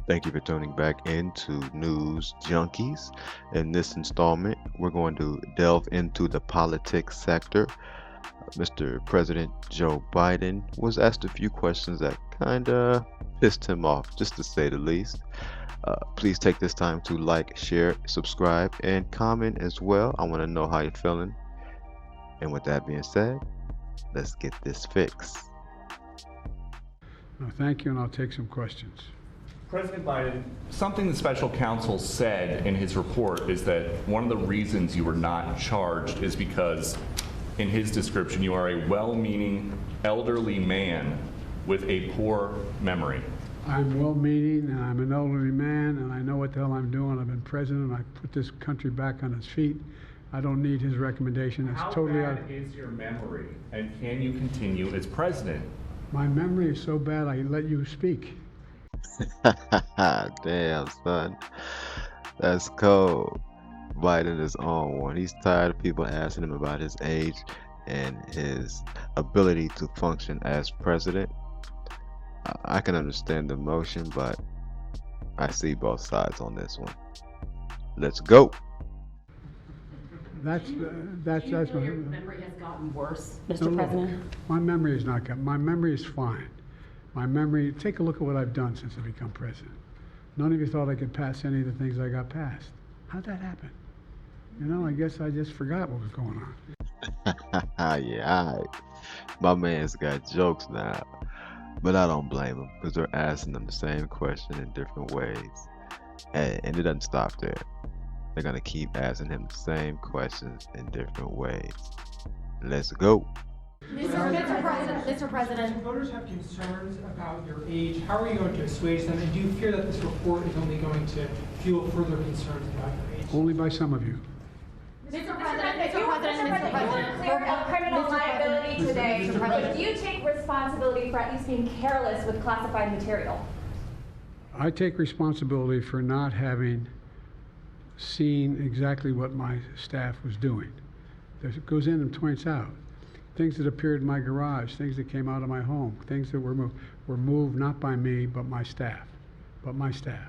Thank you for tuning back into News Junkies. In this installment, we're going to delve into the politics sector. Mr. President Joe Biden was asked a few questions that kind of pissed him off, just to say the least. Please take this time to like, share, subscribe, and comment as well. I want to know how you're feeling. And with that being said, let's get this fixed. No, thank you, and I'll take some questions. President Biden, something the special counsel said in his report is that one of the reasons you were not charged is because, in his description, you are a well-meaning elderly man with a poor memory. I'm well-meaning, and I'm an elderly man, and I know what the hell I'm doing. I've been president. I put this country back on its feet. I don't need his recommendation. It's How totally bad is your memory, and can you continue as president? My memory is so bad I let you speak. Damn, son. That's cold. Biden is on one. He's tired of people asking him about his age and his ability to function as president. I can understand the emotion, but I see both sides on this one. Let's go. That's your memory has gotten worse, Mr. No, President? my memory is not good. My memory is fine. My memory, take a look at what I've done since I become president. None of you thought I could pass any of the things I got passed. How'd that happen? You know, I guess I just forgot what was going on. Yeah, all right. My man's got jokes now. But I don't blame him, because they're asking him the same question in different ways. And it doesn't stop there. They're going to keep asking him the same questions in different ways. Let's go. Mr. President. Voters have concerns about your age. How are you going to assuage them? And do you fear that this report is only going to fuel further concerns about your age? Only by some of you. Mr. President, Cleared up criminal liability today, but do you take responsibility for at least being careless with classified material? I take responsibility for not having seen exactly what my staff was doing. It goes in and points out things that appeared in my garage, things that came out of my home, things that were moved not by me, but my staff. Mr.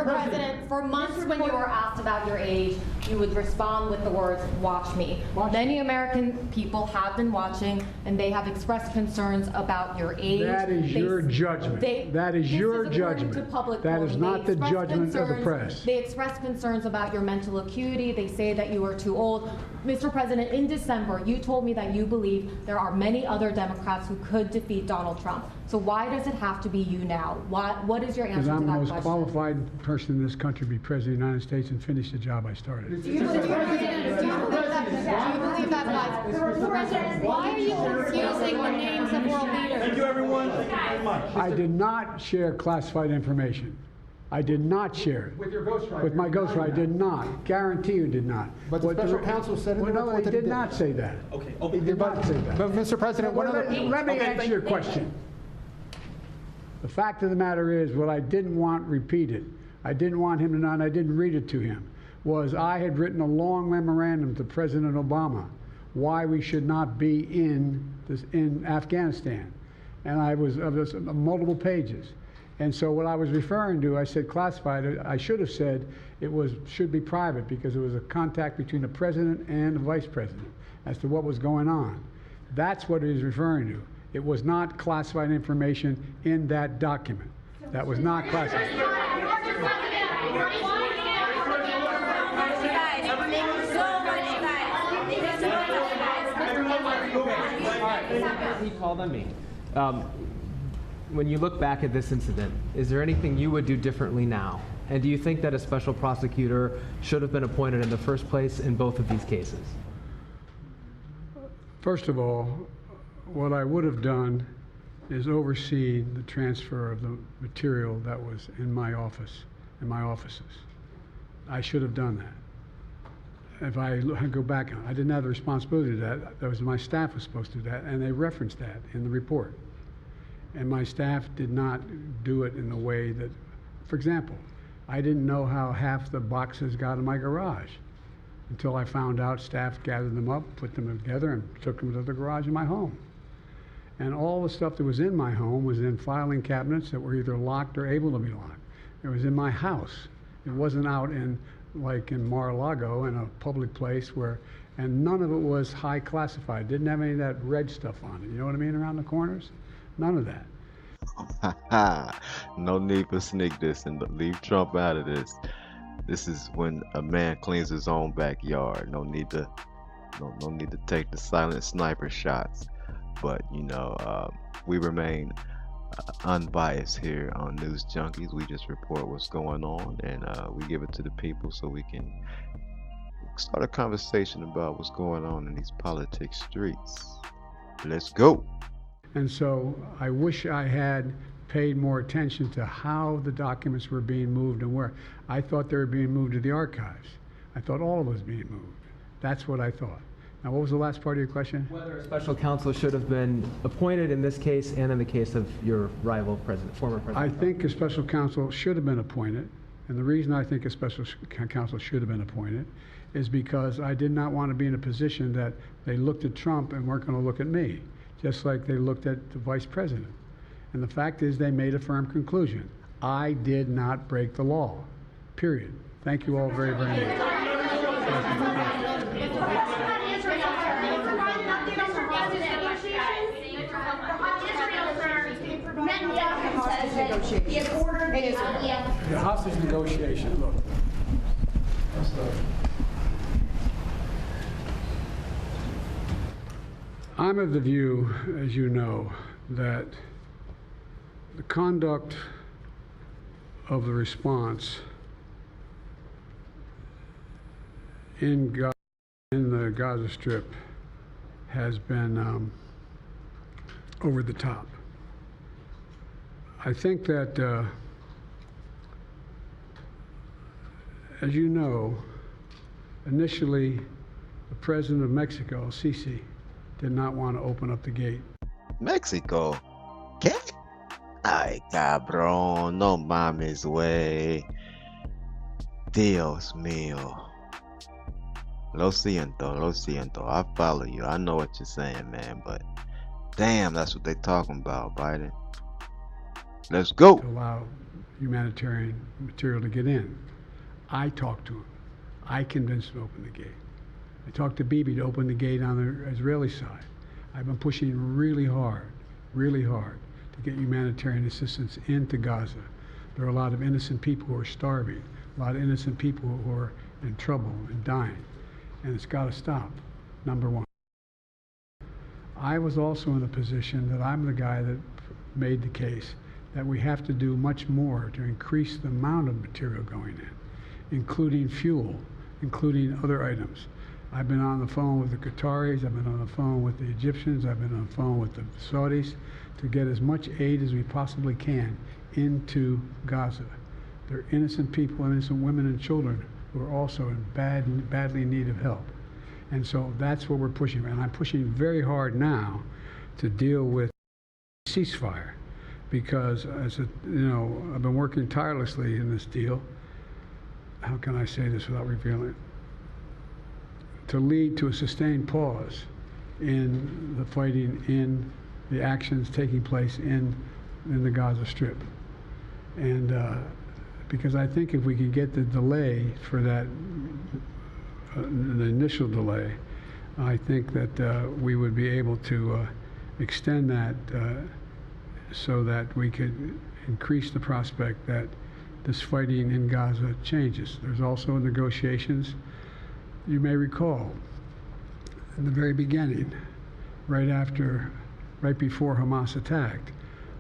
President, for months when you were asked about your age, you would respond with the words, "Watch me." Many American people have been watching, and they have expressed concerns about your age. That is your judgment. That is your judgment. That is not the judgment of the press. They express concerns about your mental acuity. They say that you are too old. Mr. President, in December, you told me that you believe there are many other Democrats who could defeat Donald Trump. So why does it have to be you now? What is your answer to that question? Because I'm the most qualified person in this country to be President of the United States and finish the job I started. Do you believe that lies? Why are you confusing the names of world leaders? Thank you, everyone. Thank you very much. I did not share classified information. I did not share it. With your ghostwriter. With my ghostwriter, I did not. Guarantee you did not. But the special counsel said in the no, report he that he did not say that. Okay. He did not say that. But Mr. President, Let me answer your question. The fact of the matter is, what I didn't want repeated, I didn't want him to know, and I didn't read it to him, was I had written a long memorandum to President Obama why we should not be in Afghanistan. And I was multiple pages. And so what I was referring to, I said classified. I should have said should be private, because it was a contact between the president and the vice president as to what was going on. That's what he was referring to. It was not classified information in that document. That was not classified. He called on me. When you look back at this incident, is there anything you would do differently now? And do you think that a special prosecutor should have been appointed in the first place in both of these cases? First of all, what I would have done is oversee the transfer of the material that was in my office, in my offices. I should have done that. If I go back, I didn't have the responsibility to that. That was my staff was supposed to do that, and they referenced that in the report. And my staff did not do it in the way that, for example, I didn't know how half the boxes got in my garage. until I found out staff gathered them up, put them together, and took them to the garage in my home. And all the stuff that was in my home was in filing cabinets that were either locked or able to be locked. It was in my house. It wasn't out in, like in Mar-a-Lago, in a public place where, and none of it was high classified. Didn't have any of that red stuff on it. You know what I mean, around the corners? None of that. No need for sneak this and leave Trump out of this. This is when a man cleans his own backyard. No need to take the silent sniper shots. But we remain unbiased here on News Junkies. We just report what's going on, and we give it to the people so we can start a conversation about what's going on in these politics streets. Let's go. And so I wish I had paid more attention to how the documents were being moved and where. I thought they were being moved to the archives. I thought all of it was being moved. That's what I thought. Now, what was the last part of your question? Whether a special counsel should have been appointed in this case and in the case of your rival president, former president. I think a special counsel should have been appointed. And the reason I think a special counsel should have been appointed is because I did not want to be in a position that they looked at Trump and weren't going to look at me, just like they looked at the vice president. And the fact is they made a firm conclusion. I did not break the law, period. Thank you all very, very much. The hostage negotiation, look. I'm of the view, as you know, that the conduct of the response in the Gaza Strip has been over the top. I think that, as you know, initially the president of Mexico, Sisi, did not want to open up the gate. Mexico? ¿Qué? Ay, cabrón, no mames, güey. Dios mío. Lo siento. I follow you. I know what you're saying, man, but damn, that's what they talking about, Biden. Let's go. To allow humanitarian material to get in. I talked to him. I convinced him to open the gate. I talked to Bibi to open the gate on the Israeli side. I've been pushing really hard to get humanitarian assistance into Gaza. There are a lot of innocent people who are starving, a lot of innocent people who are in trouble and dying, and it's got to stop, number one. I was also in a position that I'm the guy that made the case that we have to do much more to increase the amount of material going in, including fuel, including other items. I've been on the phone with the Qataris, I've been on the phone with the Egyptians, I've been on the phone with the Saudis to get as much aid as we possibly can into Gaza. There are innocent people, innocent women and children who are also in badly in need of help. And so that's what we're pushing. And I'm pushing very hard now to deal with ceasefire because, I've been working tirelessly in this deal. How can I say this without revealing it? To lead to a sustained pause in the fighting, in the actions taking place in the Gaza Strip. And because I think if we could get the delay for that, the initial delay, I think that we would be able to extend that so that we could increase the prospect that this fighting in Gaza changes. There's also negotiations. You may recall, in the very beginning, right before Hamas attacked,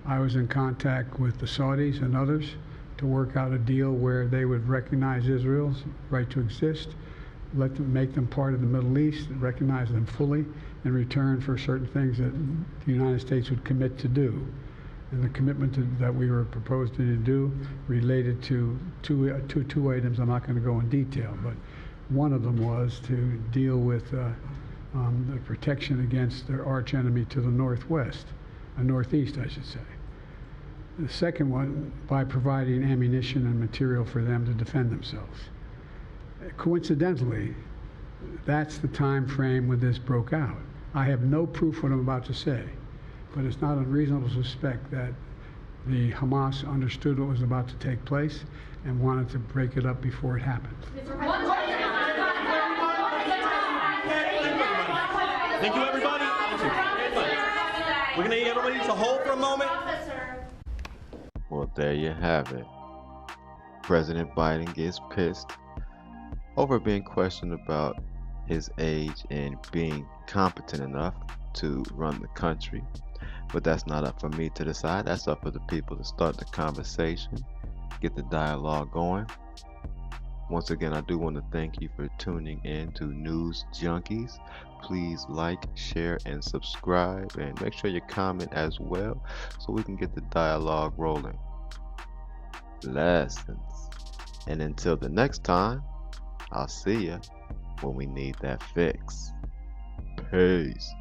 I was in contact with the Saudis and others to work out a deal where they would recognize Israel's right to exist, make them part of the Middle East, recognize them fully in return for certain things that the United States would commit to do. And the commitment that we were proposing to do related to two items. I'm not going to go in detail, but one of them was to deal with the protection against their arch enemy to the northwest, northeast, I should say. The second one, by providing ammunition and material for them to defend themselves. Coincidentally, That's the time frame when this broke out. I have no proof what I'm about to say, but it's not unreasonable to suspect that the Hamas understood what was about to take place and wanted to break it up before it happened. Thank you, everybody. We're going to need everybody to hold for a moment. Well, there you have it. President Biden gets pissed over being questioned about his age and being competent enough to run the country. But that's not up for me to decide. That's up for the people to start the conversation, get the dialogue going. Once again, I do want to thank you for tuning in to News Junkies. Please like, share, and subscribe, and make sure you comment as well so we can get the dialogue rolling. Blessings. And until the next time, I'll see ya when we need that fix. Peace.